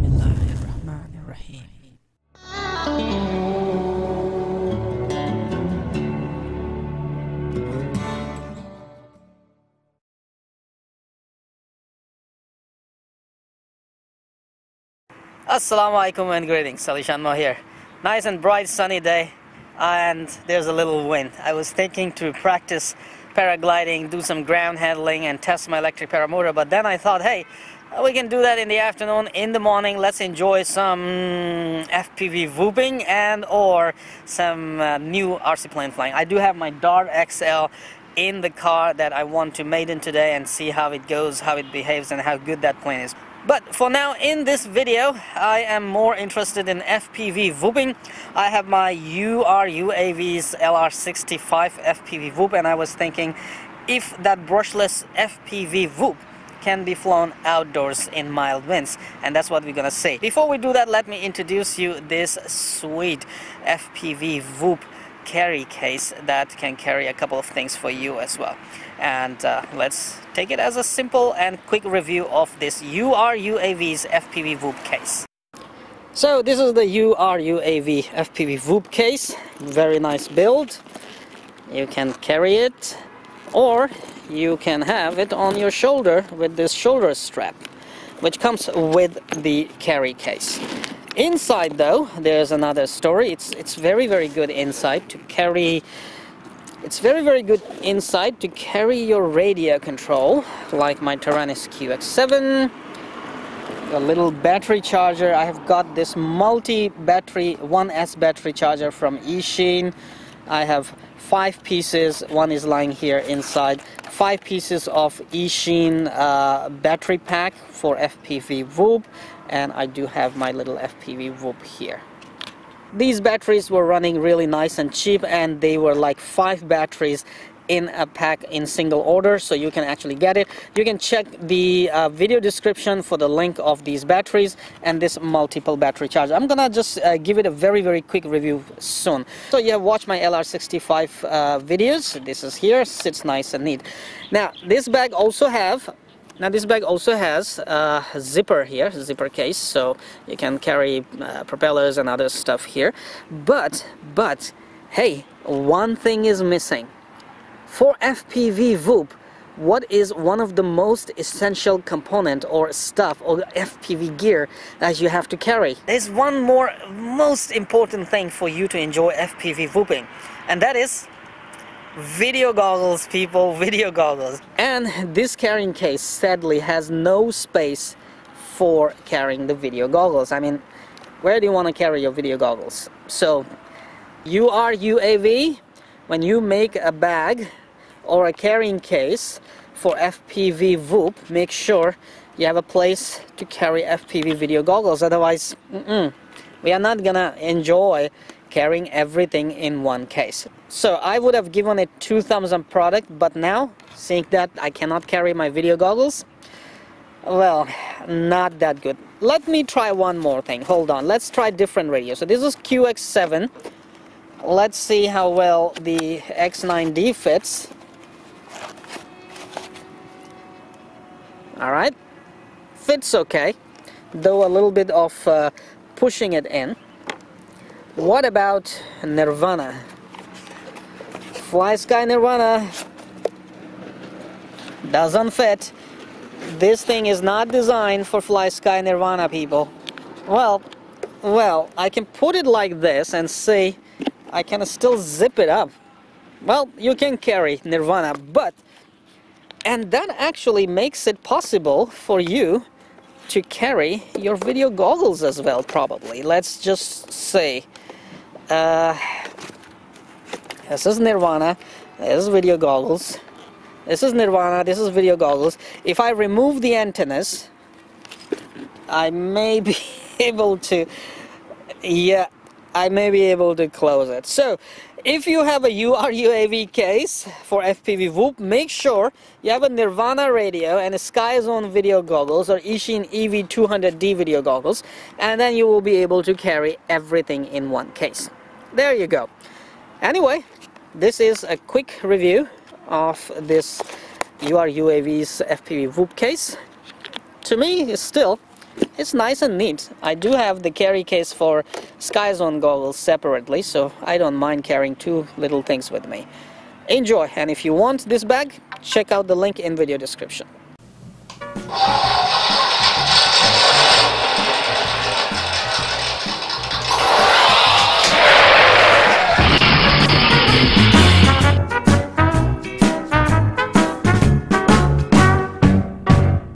Bismillahirrahmanirrahim. Assalamu alaikum and greetings. AliShanMao here. Nice and bright sunny day, and there's a little wind. I was thinking to practice paragliding, do some ground handling and test my electric paramotor, but then I thought, hey, we can do that in the afternoon. In the morning, let's enjoy some FPV whooping and or some new RC plane flying. I do have my Dart XL in the car that I want to maiden today and see how it goes, how it behaves, and how good that plane is. But for now, in this video, I am more interested in FPV whooping. I have my UAV's LR65 FPV whoop, and I was thinking if that brushless FPV whoop can be flown outdoors in mild winds, and that's what we're gonna see. Before we do that, let me introduce you this sweet FPV whoop carry case that can carry a couple of things for you as well. And let's take it as a simple and quick review of this UAV's FPV whoop case. So this is the UAV FPV whoop case. Very nice build. You can carry it, or you can have it on your shoulder with this shoulder strap, which comes with the carry case. Inside though, there's another story. It's very good inside to carry. It's very good inside to carry your radio control, like my Taranis QX7. A little battery charger. I have got this multi-battery 1S battery charger from eSheen. I have 5 pieces. One is lying here inside. 5 pieces of eSheen battery pack for FPV whoop, and I do have my little FPV whoop here. These batteries were running really nice and cheap, and they were like 5 batteries in a pack in single order, so you can actually get it. You can check the video description for the link of these batteries and this multiple battery charger. I'm gonna just give it a very quick review soon. So you have watched my LR65 videos. This is here, sits nice and neat. Now this bag also has a zipper here, zipper case, so you can carry propellers and other stuff here. But hey, one thing is missing. For FPV whoop, what is one of the most essential component or stuff or FPV gear that you have to carry? There's one more most important thing for you to enjoy FPV whooping, and that is video goggles, people, video goggles. And this carrying case sadly has no space for carrying the video goggles. I mean, where do you want to carry your video goggles? So UAV, when you make a bag or a carrying case for FPV whoop, make sure you have a place to carry FPV video goggles. Otherwise, we are not gonna enjoy carrying everything in one case. So I would have given it 2 thumbs up product, but now, seeing that I cannot carry my video goggles, well, not that good. Let me try one more thing. Hold on, let's try different radio. So this is QX7. Let's see how well the X9D fits. Alright, fits okay, though a little bit of pushing it in. What about Nirvana? FlySky Nirvana doesn't fit. This thing is not designed for FlySky Nirvana, people. Well, I can put it like this and see I can still zip it up. Well, you can carry Nirvana, and that actually makes it possible for you to carry your video goggles as well, probably. Let's just say this is Nirvana, this is video goggles, this is Nirvana, this is video goggles. If I remove the antennas, I may be able to, I may be able to close it. So if you have a UAV case for FPV whoop, make sure you have a Nirvana radio and a SkyZone video goggles or eSheen EV200D video goggles, and then you will be able to carry everything in one case. There you go. Anyway, this is a quick review of this UAV's FPV whoop case. To me, it's still it's nice and neat. I do have the carry case for Sky Zone goggles separately, so I don't mind carrying two little things with me. Enjoy, and if you want this bag, check out the link in video description.